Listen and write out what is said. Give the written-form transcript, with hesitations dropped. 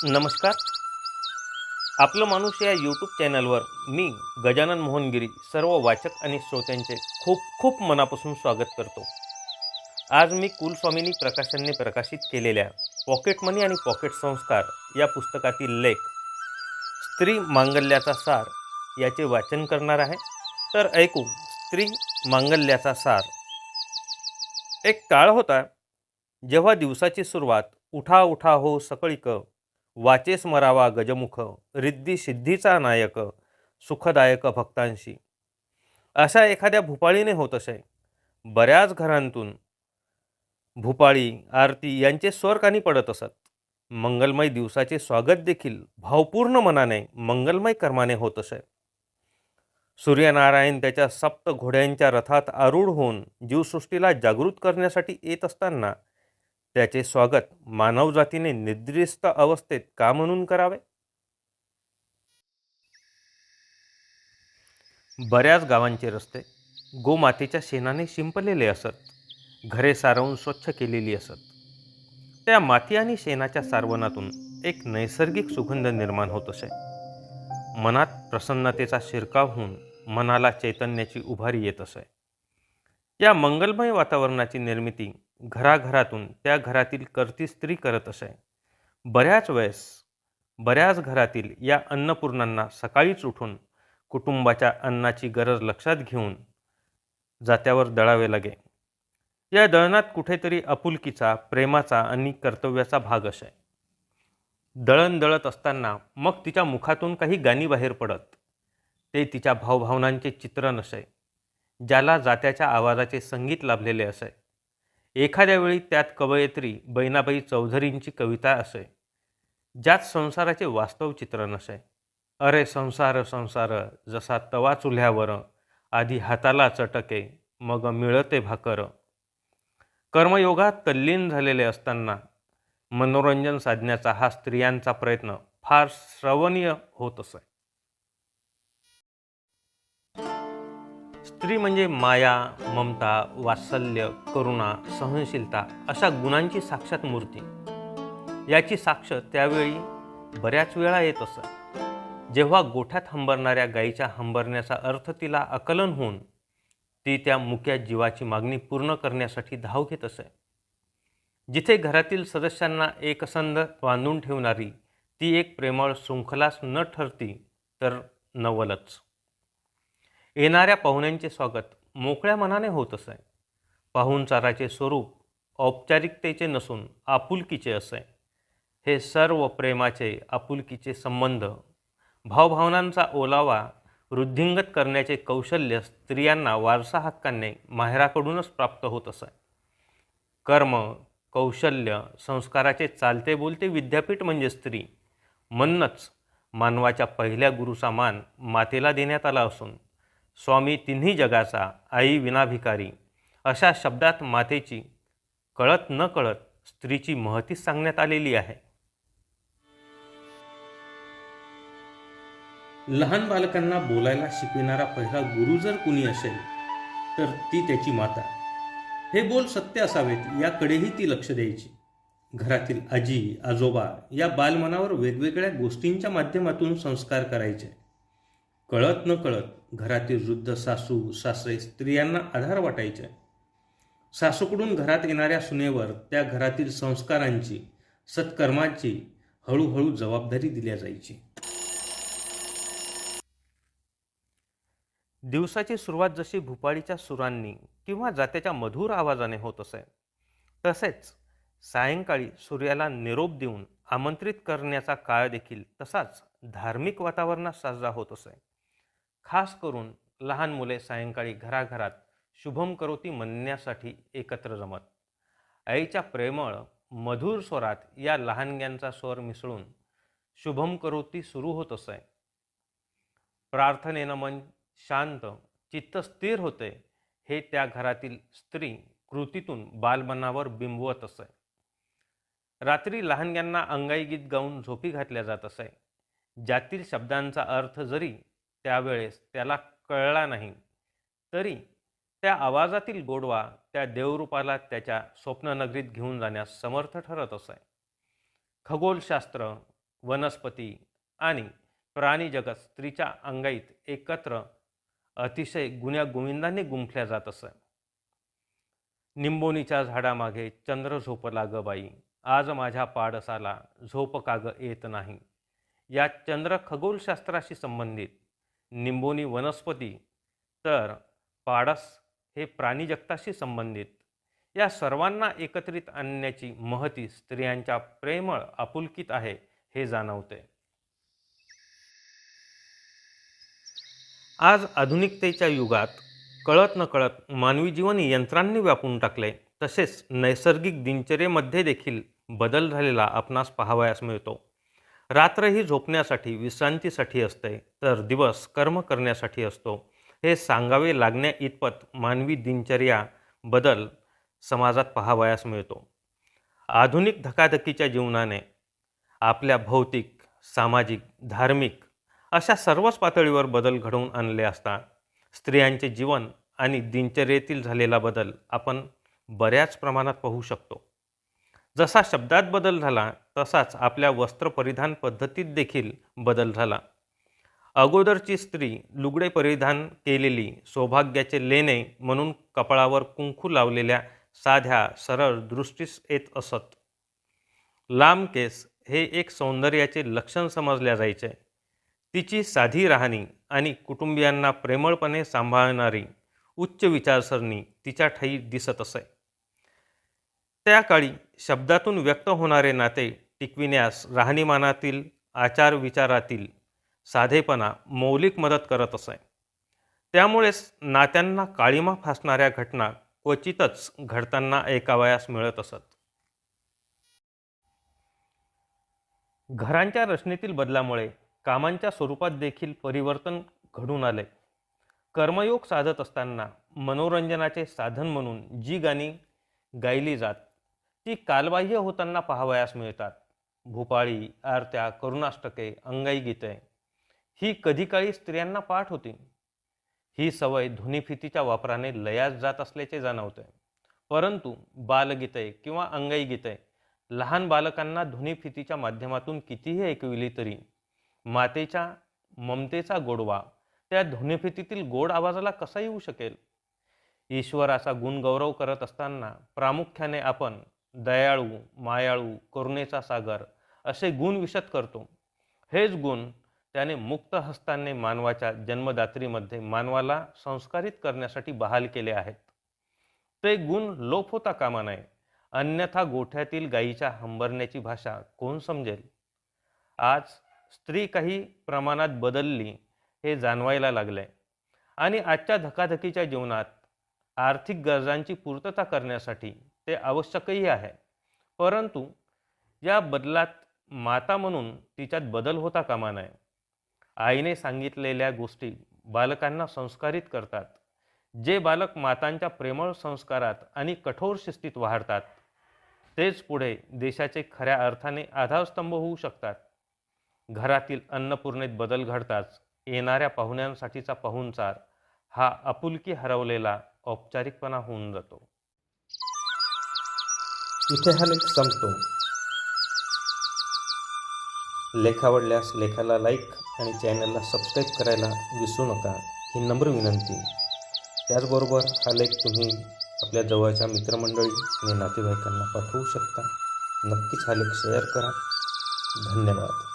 नमस्कार. आपलं माणूस या यूट्यूब चॅनलवर मी गजानन मोहनगिरी सर्व वाचक आणि श्रोत्यांचे खूप खूप मनापासून स्वागत करतो. आज मी कुलस्वामिनी प्रकाशनने प्रकाशित केलेल्या पॉकेट मनी आणि पॉकेट संस्कार या पुस्तकातील लेख स्त्री मांगल्याचा सार याचे वाचन करणार आहे. तर ऐकू स्त्री मांगल्याचा सार. एक काळ होता जेव्हा दिवसाची सुरुवात उठा उठा हो सकळिक, वाचेस मरावा गजमुख, रिद्धी सिद्धीचा नायक, सुखदायक भक्तांशी, अशा एखाद्या भूपाळीने होत असे. बऱ्याच घरांतून भूपाळी आरती यांचे स्वर कानी पडत असत. मंगलमय दिवसाचे स्वागत देखील भावपूर्ण मनाने मंगलमय कर्माने होत असे. सूर्यनारायण त्याच्या सप्त घोड्यांच्या रथात आरूढ होऊन जीवसृष्टीला जागृत करण्यासाठी येत असताना त्याचे स्वागत मानवजातीने निद्रिस्त अवस्थेत का म्हणून करावे? बऱ्याच गावांचे रस्ते गोमातेच्या शेणाने शिंपलेले असत. घरे सारवून स्वच्छ केलेली असत. त्या माती आणि शेणाच्या सारवणातून एक नैसर्गिक सुगंध निर्माण होत असे. मनात प्रसन्नतेचा शिरकाव होऊन मनाला चैतन्याची उभारी येत असे. या मंगलमय वातावरणाची निर्मिती घराघरातून त्या घरातील करती स्त्री करत असे. बऱ्याच वेळेस बऱ्याच घरातील या अन्नपूर्णांना सकाळीच उठून कुटुंबाच्या अन्नाची गरज लक्षात घेऊन जात्यावर दळावे लागे. या दळणात कुठेतरी आपुलकीचा, प्रेमाचा आणि कर्तव्याचा भाग असे. दळण दळत असताना मग तिच्या मुखातून काही गाणी बाहेर पडत. ते तिच्या भावभावनांचे चित्रण असे, ज्याला जात्याच्या आवाजाचे संगीत लाभलेले असे. एखाद्या वेळी त्यात कवयित्री बहिणाबाई चौधरींची कविता असे, ज्यात संसाराचे वास्तव चित्रण असे. अरे संसार संसार जसा तवा चुल्ह्यावर, आधी हाताला चटके मग मिळते भाकर. कर्मयोगात तल्लीन झालेले असताना मनोरंजन साधण्याचा हा स्त्रियांचा प्रयत्न फार श्रवणीय होत असे. स्त्री म्हणजे माया, ममता, वात्सल्य, करुणा, सहनशीलता अशा गुणांची साक्षात मूर्ती. याची साक्ष त्यावेळी बऱ्याच वेळा येत असत, जेव्हा गोठ्यात हंबरणाऱ्या गायीच्या हंबरण्याचा अर्थ तिला आकलन होऊन ती त्या मुक्या जीवाची मागणी पूर्ण करण्यासाठी धाव घेत असे. जिथे घरातील सदस्यांना एकसंध बांधून ठेवणारी ती एक प्रेमळ शृंखलाच न ठरती तर नवलच. येणाऱ्या पाहुण्यांचे स्वागत मोकळ्या मनाने होत असे. पाहुणचाराचे स्वरूप औपचारिकतेचे नसून आपुलकीचे असे. हे सर्व प्रेमाचे, आपुलकीचे संबंध, भावभावनांचा ओलावा वृद्धिंगत करण्याचे कौशल्य स्त्रियांना वारसा हक्काने माहेराकडूनच प्राप्त होत असे. कर्म, कौशल्य, संस्काराचे चालते बोलते विद्यापीठ म्हणजे स्त्री. म्हणूनच मानवाच्या पहिल्या गुरुचा मान मातेला देण्यात आला असून स्वामी तिन्ही जगाचा, आई विना भिकारी अशा शब्दात मातेची कळत न कळत स्त्रीची महती सांगण्यात आलेली आहे. लहान बालकांना बोलायला शिकविणारा पहिला गुरु जर कुणी असेल तर ती त्याची माता. हे बोल सत्य असावेत याकडेही ती लक्ष द्यायची. घरातील आजी आजोबा या बालमनावर वेगवेगळ्या गोष्टींच्या माध्यमातून संस्कार करायचे. कळत न कळत घरातील वृद्ध सासू सासरे स्त्रियांना आधार वाटायचे. सासूकडून घरात येणाऱ्या सुनेवर त्या घरातील संस्कारांची, सत्कर्मांची हळूहळू जबाबदारी दिल्या जायची. दिवसाची सुरुवात जशी भूपाळीच्या सुरांनी किंवा जात्याच्या मधुर आवाजाने होत असे, तसेच सायंकाळी सूर्याला निरोप देऊन आमंत्रित करण्याचा काळ देखील तसाच धार्मिक वातावरणात साजरा होत असे. खास करून लहान मुले सायंकाळी घराघरात शुभम करोती म्हणण्यासाठी एकत्र जमत. आईच्या प्रेमळ मधुर स्वरात या लहानग्यांचा स्वर मिसळून शुभम करोती सुरू होत असे. प्रार्थनेनं मन शांत, चित्त स्थिर होते, हे त्या घरातील स्त्री कृतीतून बालमनावर बिंबवत असे. रात्री लहानग्यांना अंगाई गीत गाऊन झोपी घातल्या जात असे, ज्यातील शब्दांचा अर्थ जरी त्यावेळेस त्याला कळला नाही तरी त्या आवाजातील गोडवा त्या देवरूपाला त्याच्या स्वप्ननगरीत घेऊन जाण्यास समर्थ ठरत असे. खगोलशास्त्र, वनस्पती आणि प्राणी जगत स्त्रीच्या अंगाईत एकत्र अतिशय गुण्यागोविंदाने गुंफल्या जात असत. निंबोनीच्या झाडामागे चंद्र झोपला ग बाई, आज माझ्या पाडसाला झोप काग येत नाही. या चंद्र खगोलशास्त्राशी संबंधित, निंबोनी वनस्पती, तर पाडस हे प्राणीजगताशी संबंधित, या सर्वांना एकत्रित आणण्याची महती स्त्रियांच्या प्रेमळ आपुलकीत आहे हे जाणवते. आज आधुनिकतेच्या युगात कळत नकळत मानवी जीवन यंत्रांनी व्यापून टाकले, तसेच नैसर्गिक दिनचर्येमध्ये देखील बदल झालेला आपणास पाहावयास मिळतो. रात्र ही झोपण्यासाठी विश्रांतीसाठी असते, तर दिवस कर्म करण्यासाठी असतो. हे सांगावे लागण्या इतपत मानवी दिनचर्या बदल समाजात पाहावयास मिळतो. आधुनिक धकाधकीच्या जीवनाने आपल्या भौतिक, सामाजिक, धार्मिक अशा सर्वच पातळीवर बदल घडवून आणले असता स्त्रियांचे जीवन आणि दिनचर्येतील झालेला बदल आपण बऱ्याच प्रमाणात पाहू शकतो. जसा शब्दात बदल झाला, तसाच आपल्या वस्त्र परिधान पद्धतीत देखील बदल झाला. अगोदरची स्त्री लुगडे परिधान केलेली सौभाग्याचे लेणे म्हणून कपाळावर कुंकू लावलेल्या साध्या सरळ दृष्टीस येत असत. लांब केस हे एक सौंदर्याचे लक्षण समजल्या जायचे. तिची साधी राहणी आणि कुटुंबियांना प्रेमळपणे सांभाळणारी उच्च विचारसरणी तिच्या ठायी दिसत असे. त्या काळी शब्दातून व्यक्त होणारे नाते टिकविण्यास राहणीमानातील, आचार विचारातील साधेपणा मौलिक मदत करत असे. त्यामुळेच नात्यांना काळिमा फासणाऱ्या घटना क्वचितच घडताना ऐकावयास मिळत असत. घरांच्या रचनेतील बदलामुळे कामांच्या स्वरूपात देखील परिवर्तन घडून आले. कर्मयोग साधत असताना मनोरंजनाचे साधन म्हणून जी गाणी गायली जात, ती कालबाह्य होताना पाहावयास मिळतात. भूपाळी, आरत्या, करुणाष्टके, अंगाई गीते ही कधी काळी स्त्रियांना पाठ होती. ही सवय ध्वनिफितीच्या वापराने लयास जात असल्याचे जाणवते. परंतु बालगीते किंवा अंगाई गीते लहान बालकांना ध्वनिफितीच्या माध्यमातून कितीही ऐकविली तरी मातेच्या ममतेचा गोडवा त्या ध्वनिफितीतील गोड आवाजाला कसा येऊ शकेल? ईश्वराचा गुणगौरव करत असताना प्रामुख्याने आपण दयाळू, मायाळू, करुणेचा सागर असे गुण विशद करतो. हेच गुण त्याने मुक्त हस्ताने मानवाच्या जन्मदात्रीमध्ये मानवाला संस्कारित करण्यासाठी बहाल केले आहेत. ते गुण लोप होता कामा नये, अन्यथा गोठ्यातील गायीच्या हंबरण्याची भाषा कोण समजेल? आज स्त्री काही प्रमाणात बदलली हे जाणवायला लागले आणि आजच्या धकाधकीच्या जीवनात आर्थिक गरजांची पूर्तता करण्यासाठी ते आवश्यकही आहे. परंतु या बदलात माता म्हणून तिच्यात बदल होता कामा नये. आईने सांगितलेल्या गोष्टी बालकांना संस्कारित करतात. जे बालक मातांच्या प्रेमळ संस्कारात आणि कठोर शिस्तीत वाढतात, तेच पुढे देशाचे खऱ्या अर्थाने आधारस्तंभ होऊ शकतात. घरातील अन्नपूर्णेत बदल घडताच येणाऱ्या पाहुण्यांसाठीचा पाहुणचार हा आपुलकी हरवलेला औपचारिकपणा होऊन जातो. इथे हा लेख संपतो. लेख आवडल्यास लेखाला लाईक आणि चॅनलला सबस्क्राईब करायला विसरू नका, ही नम्र विनंती. त्याचबरोबर हा लेख तुम्ही आपल्या जवळच्या मित्रमंडळी आणि नातेवाईकांना पाठवू शकता. नक्कीच हा लेख शेअर करा. धन्यवाद.